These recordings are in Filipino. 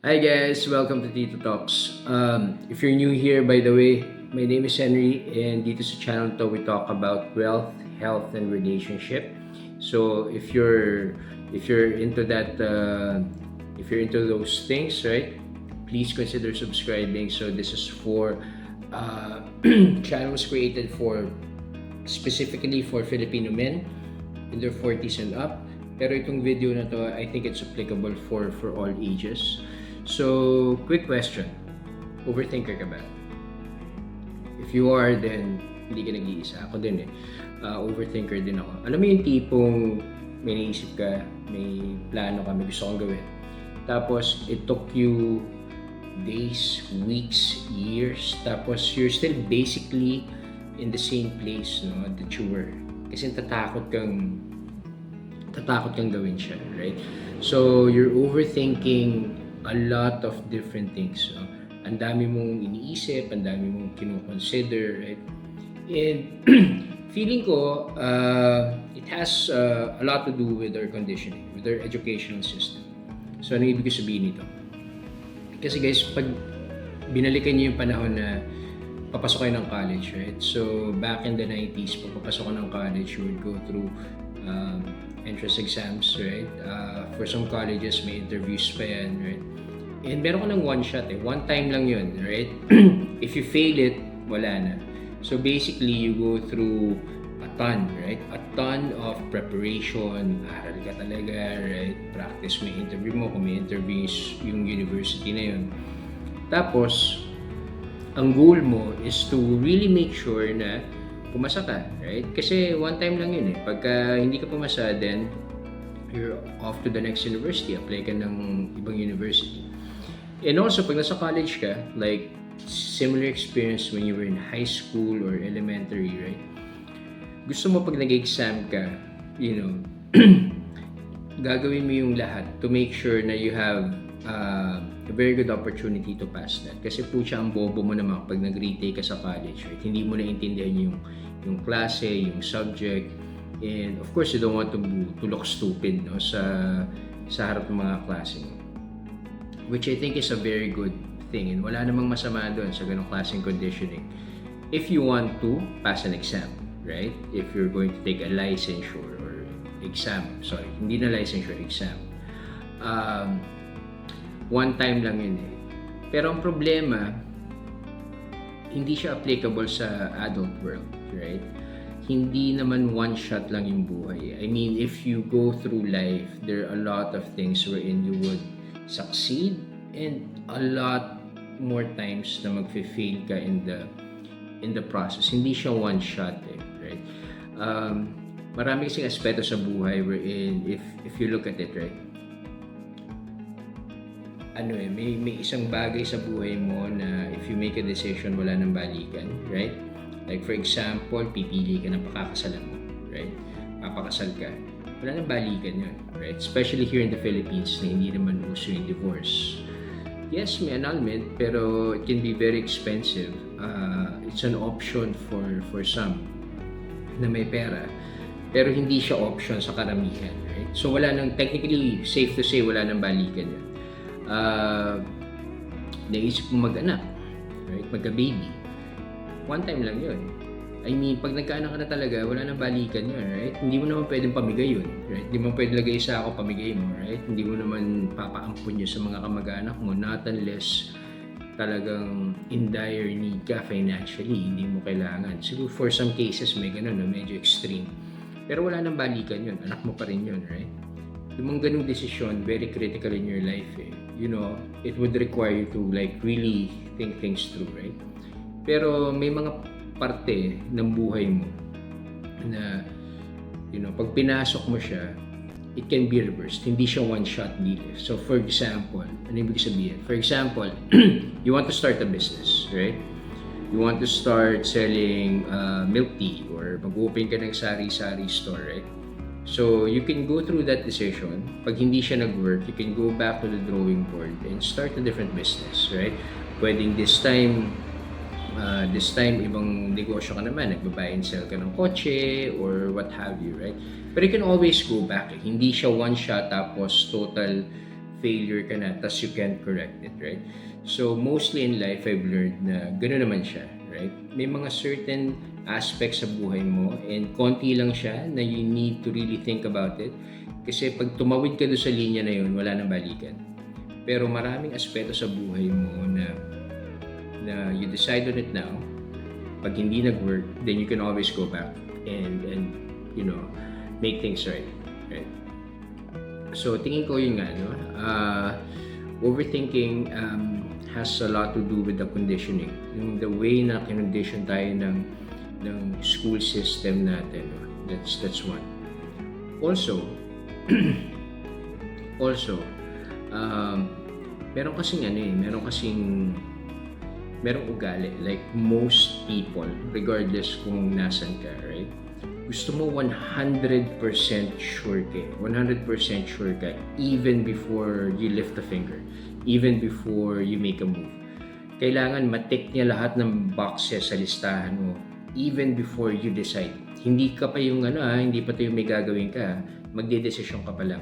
Hi guys, welcome to Tito Talks. If you're new here, by the way, my name is Henry, and dito sa channel to we talk about wealth, health, and relationship. So if you're into that, if you're into those things, right? Please consider subscribing. So this is for channel was created for specifically for Filipino men in their 40s and up. Pero itong video na to, I think it's applicable for all ages. So, quick question. Overthinker ka ba? If you are, then hindi ka nag-iisa. Ako din eh. Overthinker din ako. Alam mo yung tipong may naisip ka, may plano ka, may gusto kang gawin. Tapos, it took you days, weeks, years. Tapos, you're still basically in the same place no, that you were. Kasi tatakot kang gawin siya, right? So, you're overthinking a lot of different things. No? Ang dami mong iniisip, ang dami mong kino-consider, right? And feeling ko, it has a lot to do with our conditioning, with our educational system. So, ano ibig sabihin nito? Kasi guys, pag binalikan niyo yung panahon na papasok kayo ng college, right? So, back in the 90s, pag papasok ka ng college, you would go through entrance exams, right? For some colleges, may interviews pa yan, right? And meron ka ng one shot eh. One time lang yun, right? If you fail it, wala na. So basically, you go through a ton, right? A ton of preparation. Aral ka talaga, right? Practice mo yung interview mo. Kung may interviews yung university na yun. Tapos, ang goal mo is to really make sure na pumasa ka, right? Kasi one time lang yun eh. Pagka hindi ka pumasa, then you're off to the next university. Apply ka ng ibang university. And also, pag nasa college ka, like similar experience when you were in high school or elementary, right? Gusto mo pag nag-exam ka, you know, gagawin mo yung lahat to make sure na you have a very good opportunity to pass that. Kasi po siya ang bobo mo naman pag nag-retake ka sa college, right? Hindi mo naintindihan yung klase, yung subject, and of course, you don't want to look stupid no, sa harap ng mga klase mo. Which I think is a very good thing, and wala namang masama doon sa ganong klaseng conditioning. If you want to pass an exam, right? If you're going to take a licensure or exam, sorry, hindi na licensure, exam. One time lang yun eh. Pero ang problema, hindi siya applicable sa adult world, right? Hindi naman one shot lang yung buhay. I mean, if you go through life, there are a lot of things wherein you would succeed and a lot more times na magfe-fail ka in the process. Hindi siya one shot eh, right? Marami kasing aspeto sa buhay wherein if you look at it, right? May isang bagay sa buhay mo na if you make a decision, wala nang balikan, right? Like for example, pipili ka ng pakakasalan mo, right? Papakasal ka. Wala nang balikan yun, right? Especially here in the Philippines na hindi naman uso yung divorce. Yes, may annulment, pero it can be very expensive. It's an option for some na may pera, pero hindi siya option sa karamihan, right? So wala nang, technically, safe to say, wala nang balikan yun. Naisip mo mag-anak, right? Magka-baby. One time lang yun. I mean, pag nagkaanak ka na talaga, wala nang balikan yun, right? Hindi mo naman pwedeng pamigay yun, right? Hindi mo pwedeng lagay sa ako, pamigay mo, right? Hindi mo naman papaampun yun sa mga kamag-anak mo, not unless talagang in dire need ka financially, hindi mo kailangan. Siguro for some cases may ganun, no? Medyo extreme. Pero wala nang balikan yun, anak mo pa rin yun, right? Yung mga ganung desisyon, very critical in your life eh. You know, it would require you to like really think things through, right? Pero may mga parte ng buhay mo na, you know, pag pinasok mo siya, it can be reversed. Hindi siya one-shot deal. So, for example, ano ibig sabihin? For example, you want to start a business, right? You want to start selling milk tea or mag-open ka ng sari-sari store, right? So, you can go through that decision. Pag hindi siya nag-work, you can go back to the drawing board and start a different business, right? Pwedeng this time, ibang negosyo ka naman, nagbabuy and sell ka ng kotse or what have you, right? But you can always go back. Hindi siya one shot tapos total failure ka na, tas you can't correct it, right? So, mostly in life, I've learned na gano'n naman siya, right? May mga certain aspects sa buhay mo and konti lang siya na you need to really think about it. Kasi pag tumawid ka doon sa linya na yun, wala nang balikan. Pero maraming aspeto sa buhay mo na you decide on it now. Pag hindi nag-work, then you can always go back and you know, make things right. So, tingin ko yun nga, no? Overthinking has a lot to do with the conditioning. Yung the way na kinondition tayo ng school system natin. No? That's one. Also, meron merong ugali. Like most people, regardless kung nasan ka, right? Gusto mo 100% sure ka. 100% sure ka even before you lift a finger. Even before you make a move. Kailangan ma-tick niya lahat ng boxes sa listahan mo even before you decide. Hindi ka pa yung hindi pa tayo may gagawin ka. Magdedesisyon ka pa lang.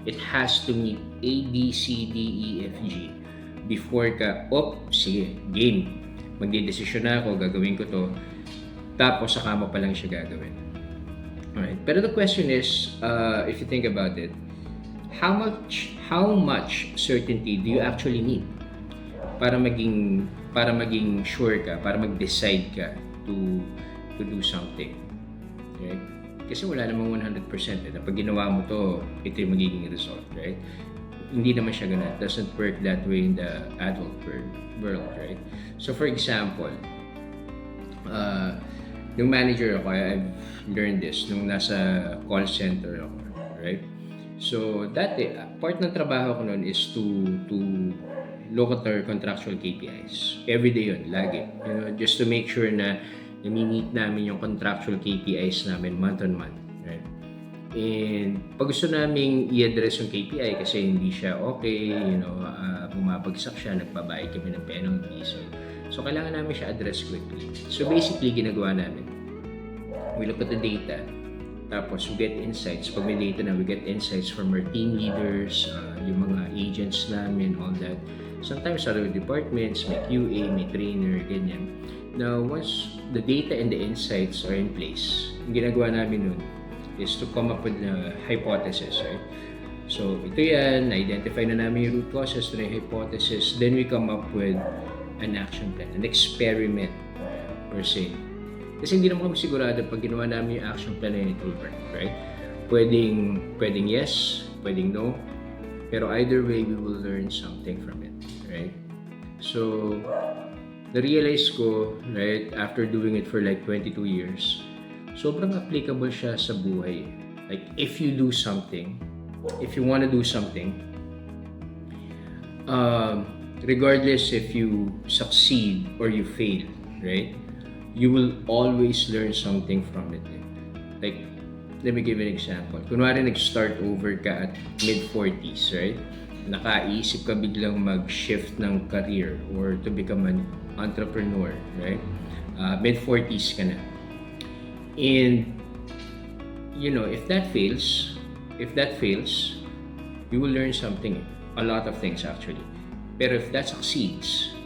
It has to meet A, B, C, D, E, F, G before ka, sige, game. Magdedesisyon na ako, gagawin ko to. Tapos saka mo pa lang siya gagawin. Alright. Pero the question is, if you think about it, how much certainty do you actually need para maging sure ka, para mag-decide ka to do something? Okay? Kasi wala namang 100% na pag ginawa mo to, ito yung magiging result, right? Hindi naman siya ganun. It doesn't work that way in the adult world, right? So for example, yung manager ako, I've learned this nung nasa call center ako, right? So dati, part ng trabaho ko noon is to look at our contractual KPIs. Every day yun, lagi. You know, just to make sure na nami-meet namin yung contractual KPIs namin month on month, right? And pag gusto naming i-address yung KPI kasi hindi siya okay, you know, bumabagsak siya, nagbabayad kami ng penalty. So kailangan namin siya address quickly. So basically, ginagawa namin, we look at the data, tapos we get insights. Pag may data na, we get insights from our team leaders, yung mga agents namin, all that. Sometimes other departments, may QA, may trainer, ganyan. Now, once the data and the insights are in place, yung ginagawa namin nun is to come up with a hypothesis, right? So, ito yan, na-identify na namin yung root causes to the hypothesis, then we come up with an action plan, an experiment per se. Kasi hindi naman kami sigurado pag ginawa namin yung action plan na yun, it will work, right? Pwedeng yes, pwedeng no, pero either way, we will learn something from it, right? So, na-realize ko, right, after doing it for like 22 years, sobrang applicable siya sa buhay. Like, if you do something, if you want to do something, regardless if you succeed or you fail, right, you will always learn something from it. Like, let me give an example. Kunwari nag-start over ka at mid-40s, right? Nakaisip ka biglang mag-shift ng career or to become an entrepreneur, right? Mid-40s ka na. And, you know, if that fails, you will learn something. A lot of things actually. Pero if that succeeds,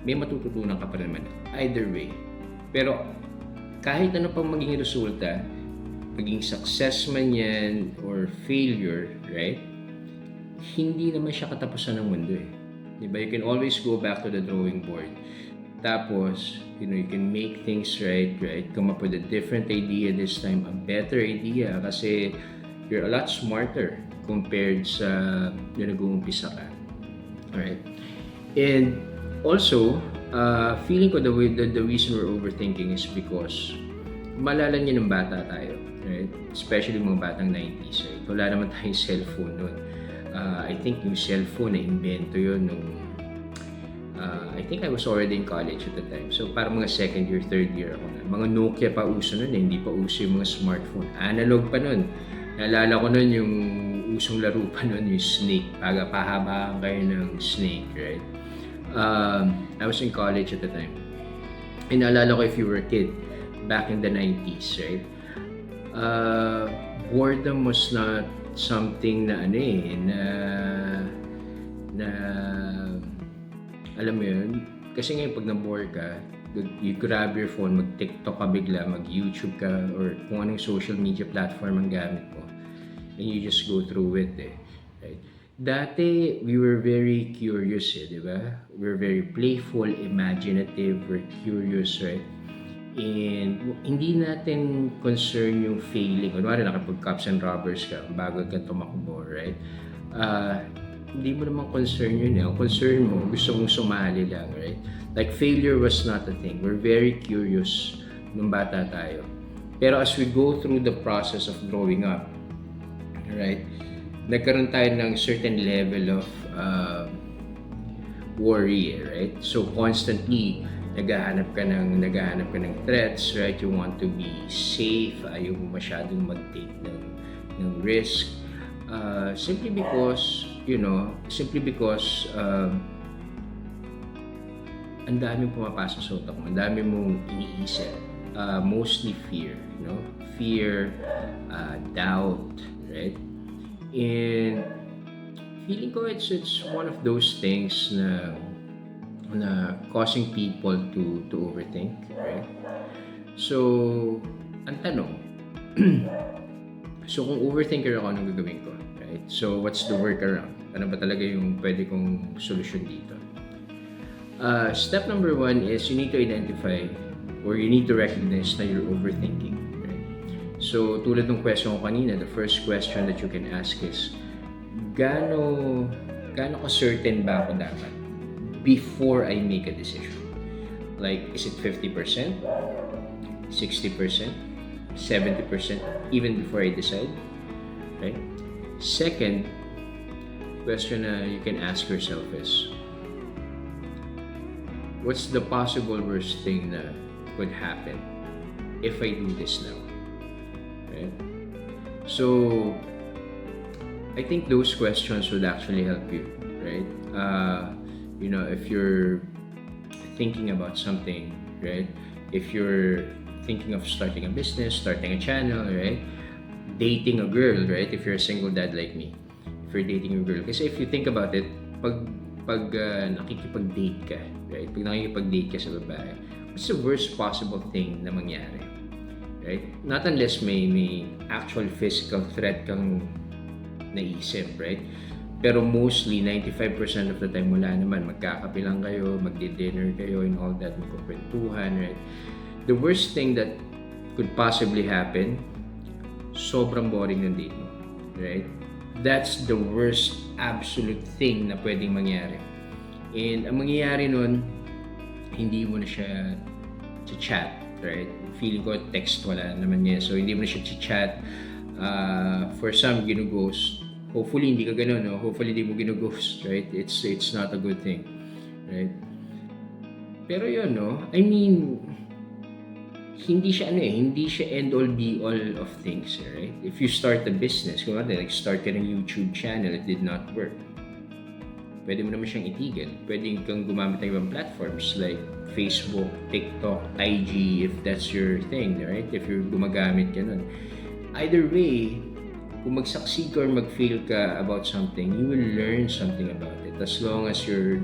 may matututunan ka pa naman. Either way. Pero kahit ano pang maging resulta, maging success man yan or failure, right? Hindi naman siya katapusan ng mundo eh. Diba? You can always go back to the drawing board. Tapos, you know, you can make things right? Come up with a different idea this time, a better idea kasi you're a lot smarter compared sa yung nag-uumpisa ka. Alright? And also, feeling ko the reason we're overthinking is because malala niyo ng bata tayo, right? Especially mga batang 90s, right? Wala naman tayong cellphone noon. I think yung cellphone na invento yun nung I think I was already in college at the time. So parang mga second year, third year ako na. Mga Nokia pa uso nun, hindi pa uso yung mga smartphone. Analog pa nun. Naalala ko nun yung usong laro pa nun, yung snake. Pahabaan kayo ng snake, right? I was in college at the time. And naalala ko if you were a kid back in the 90s, right? Boredom was not something na na alam mo yun, kasi ngayon pag na-bore ka, you grab your phone, mag-TikTok ka bigla, mag-YouTube ka, or kung anong social media platform ang gamit mo, and you just go through it right? Dati, we were very curious di ba? We're very playful, imaginative, we're curious, right? And hindi natin concern yung failing. Kunwari nakapag cops and robbers ka, bago ka tumakbo, right? Hindi mo naman concern yun. Ang concern mo, gusto mong sumali lang, right? Like failure was not a thing. We're very curious nung bata tayo. Pero as we go through the process of growing up, right? Nagkaroon tayo ng certain level of worry, right? So constantly, naghahanap ka ng threats, right? You want to be safe, ayaw mo masyadong mag-take ng risk. Simply because ang daming pumapasok sa utak mo, ang dami mong iniisip. Mostly fear, fear, doubt, right? And feeling ko it's one of those things na causing people to overthink, right? So, ang tanong, so kung overthinker ako, anong gagawin ko, right? So, what's the workaround? Ano ba talaga yung pwede kong solusyon dito? Step number 1 is you need to identify or you need to recognize na you're overthinking, right? So, tulad ng question ko kanina, the first question that you can ask is, gaano ka certain ba ako dapat before I make a decision? Like, is it 50%, 60%, 70%, even before I decide? Right? Second question na you can ask yourself is, what's the possible worst thing that could happen if I do this now? Right? So, I think those questions would actually help you, right? If you're thinking about something, right? If you're thinking of starting a business, starting a channel, right? Dating a girl, right? If you're a single dad like me, if you're dating a girl. Kasi if you think about it, pag nakikipag-date ka, right? Pag nakikipag-date ka sa babae, what's the worst possible thing na mangyari? Right? Not unless may actual physical threat kang naisip, right? Pero mostly, 95% of the time, wala naman. Magkakape lang kayo, magdi-dinner kayo, and all that, magkukwentuhan, right? The worst thing that could possibly happen, sobrang boring ng date mo, right? That's the worst absolute thing na pwedeng mangyari. And ang mangyayari nun, hindi mo na siya chat, right? Feeling ko text wala naman niya. So, hindi mo na siya chat. For some, ghost. Hopefully, hindi ka ganun, no? Hopefully, hindi mo ghost, right? It's not a good thing, right? Pero yun, no? I mean, hindi siya end all be all of things, right? If you start a business, kung like start ka ng YouTube channel, it did not work. Pwede mo naman siyang itigil. Pwede kang gumamit ng ibang platforms like Facebook, TikTok, IG, if that's your thing, right? If you're gumagamit ka nun. Either way, kung mag-succeed ka or mag-fail ka about something, you will learn something about it. As long as you're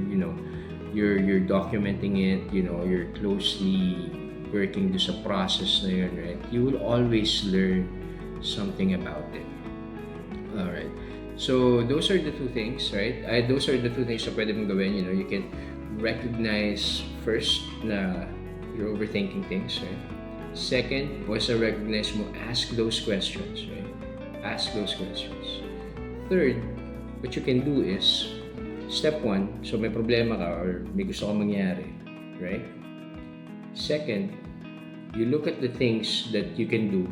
documenting it, you're closely working do sa process na yun, right? You will always learn something about it. Alright. So, those are the two things, right? Those are the two things na pwede mong gawin. You can recognize first na you're overthinking things, right? Second, once na recognize mo, ask those questions, right? Ask those questions. Third, what you can do is, step 1, so may problema ka or may gusto kang mangyari, right? Second, you look at the things that you can do,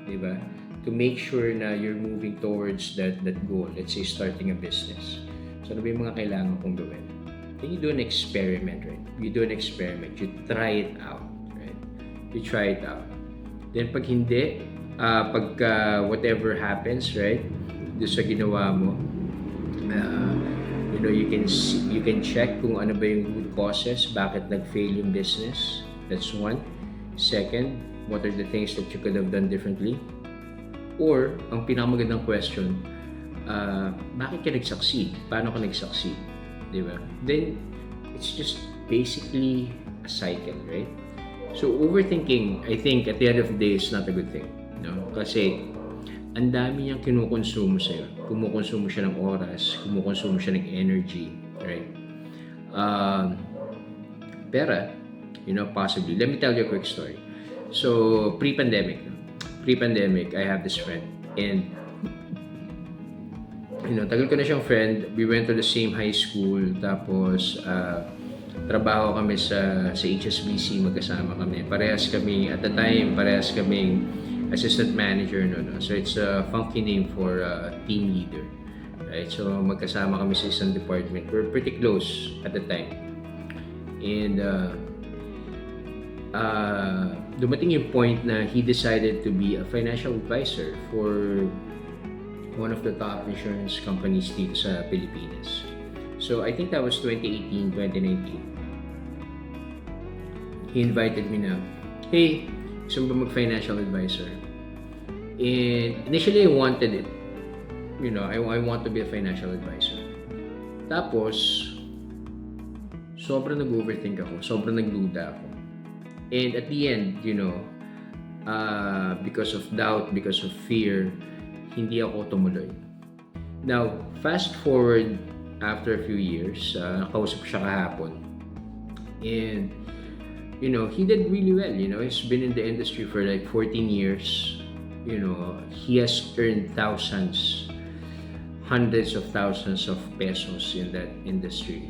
diba? To make sure na you're moving towards that goal. Let's say, starting a business. So, ano ba yung mga kailangan kong gawin? Then you do an experiment, right? You do an experiment. You try it out, right? You try it out. Then, pag hindi, whatever happens, right? Doon sa ginawa mo, you can check kung ano ba yung root causes, bakit nag-fail yung business. That's one. Second, what are the things that you could have done differently? Or, ang pinakamagandang question, bakit ka nag-succeed? Paano ka nag-succeed? Di ba? Then, it's just basically a cycle, right? So, overthinking, I think, at the end of the day, is not a good thing. No? Kasi, ang dami niyang kinukonsumo sa'yo. Kumukonsumo siya ng oras, kumukonsumo siya ng energy, right? Pera, possibly. Let me tell you a quick story. So, pre-pandemic, I have this friend. And, tagal ko na siyang friend. We went to the same high school. Tapos, trabaho kami sa HSBC, magkasama kami. At the time, parehas kaming assistant manager. No? So, it's a funky name for team leader. Right? So, magkasama kami sa isang department. We're pretty close at the time. And, dumating yung point na he decided to be a financial advisor for one of the top insurance companies dito sa Pilipinas. So, I think that was 2018, 2019. He invited me na, hey, gusto mo ba mag-financial advisor? And initially, I wanted it. I want to be a financial advisor. Tapos, sobrang nag-overthink ako. Sobrang nagduda ako. And at the end, because of doubt, because of fear, hindi ako tumuloy. Now, fast forward after a few years, nakausap ko siya kahapon. And, he did really well. He's been in the industry for like 14 years. He has earned hundreds of thousands of pesos in that industry.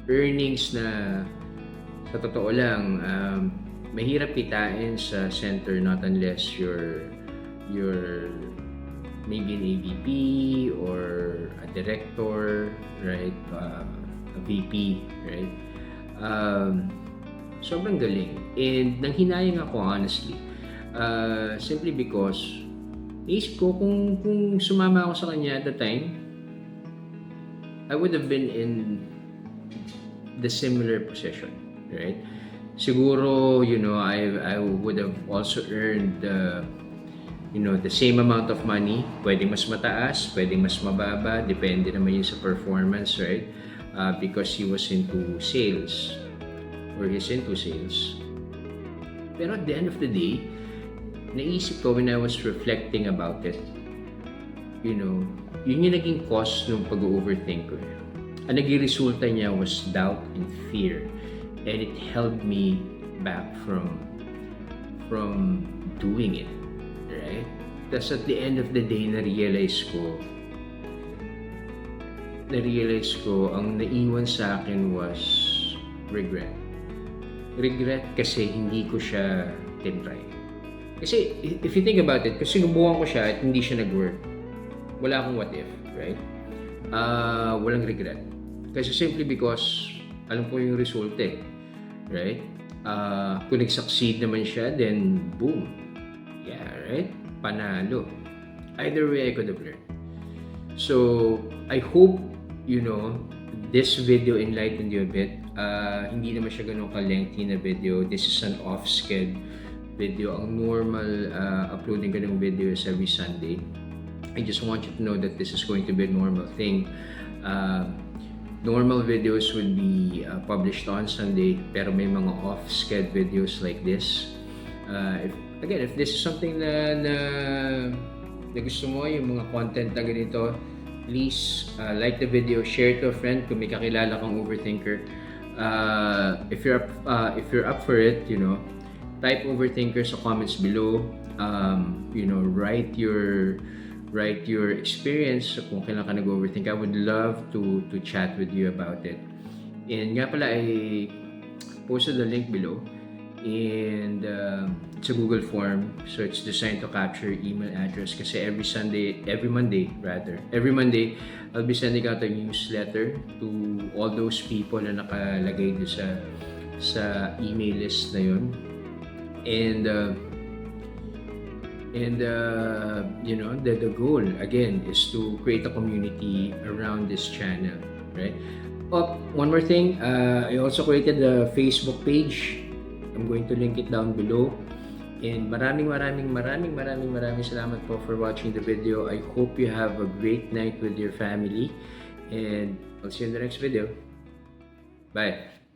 Earnings na sa totoo lang, mahirap kitain sa center not unless you're maybe an AVP or a director, right? A VP, right? Sobrang galing. And nanghinayang ako, honestly. Simply because naisip ko kung sumama ako sa kanya at the time, I would have been in the similar position, right? Siguro, I would have also earned the same amount of money. Pwedeng mas mataas, pwedeng mas mababa, depende naman yun sa performance, right? Because he was into sales, or he's into sales. Pero at the end of the day, naisip ko when I was reflecting about it, yun yung naging cause ng pag-overthink ko. Ang naging resulta niya was doubt and fear, and it held me back from doing it, right? Tapos at the end of the day, na-realize ko ang naiwan sa akin was regret. Regret kasi hindi ko siya tinry. Kasi if you think about it, kasi sinubukan ko siya at hindi siya nag-work, wala akong what if, right? Walang regret. Kasi simply because alam ko yung result right? Kung nag-succeed naman siya, then boom. Yeah, right? Panalo. Either way, I could have learned. So, I hope, this video enlightened you a bit. Hindi naman siya ganun ka-lengthy na video. This is an off-sked video. Ang normal uploading ko ng video is every Sunday. I just want you to know that this is going to be a normal thing. Normal videos would be published on Sunday, pero may mga off-sked videos like this. If this is something na gusto mo, yung mga content na ganito, please like the video, share to a friend kung may kakilala kang overthinker. If you're up for it, type overthinker sa comments below. Write your experience kung kailan ka nag-overthink. I would love to chat with you about it. And nga pala, I posted the link below. And it's a Google form. So it's designed to capture your email address. Kasi every Monday, I'll be sending out a newsletter to all those people na nakalagay doon sa email list na yun. And the goal again is to create a community around this channel, right? One more thing, I also created a Facebook page. I'm going to link it down below. And maraming salamat po for watching the video. I hope you have a great night with your family. And I'll see you in the next video. Bye.